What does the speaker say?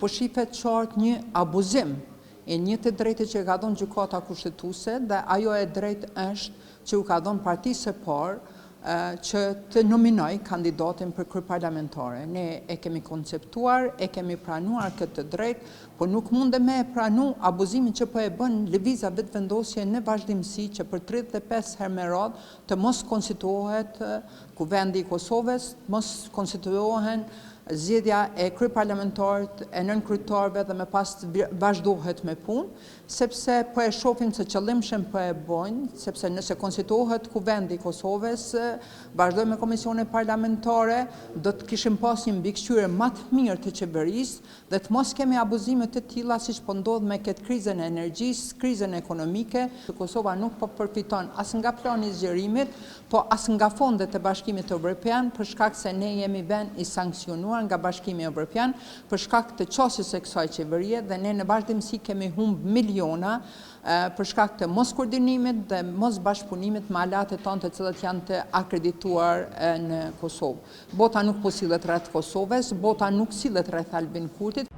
Po shifet qartë një abuzim e një të drejtë që ka dhënë gjykata kushtetuese dhe ajo e drejtë është që u ka dhënë partisë së parë që të nominoj kandidatin për kryeparlamentare. Ne e kemi konceptuar, e kemi pranuar këtë drejtë, por nuk mundem me pranu abuzimin që po e bën lëvizja vetëvendosje në vazhdimsi që për 35 herë me radhë të mos konstituohet Kuvendi i Kosovës, mos konstituohen zgjedhja e kryeparlamentarit e nënkryetarëve dhe më pas vazhdohet me punë, sepse po e shohim se qëllimshëm po e bojnë, sepse nëse konstituohet Kuvendi i Kosovës, vazhdojmë me komisione parlamentare, do të kishim pas një mbikëqyrje më të mirë të qeverisë dhe të mos kemi abuzime të tilla siç po ndodh me këtë krizën e energjisë, krizën ekonomike. Kosova nuk po përfiton as nga plani i zgjerimit, po as nga fondet e Bashkimit Evropian, për shkak se ne jemi vend i sankcionuar nga Bashkimi Evropian për shkak të qasjes së kësaj qeverie dhe ne në vazhdimsi kemi humb miliona për shkak të mos koordinimit dhe mos bashkëpunimit me aleatet tonë të cilët janë të akredituar në Kosovë. Bota nuk po sillet rreth Kosovës, bota nuk sillet rreth Albin Kurtit.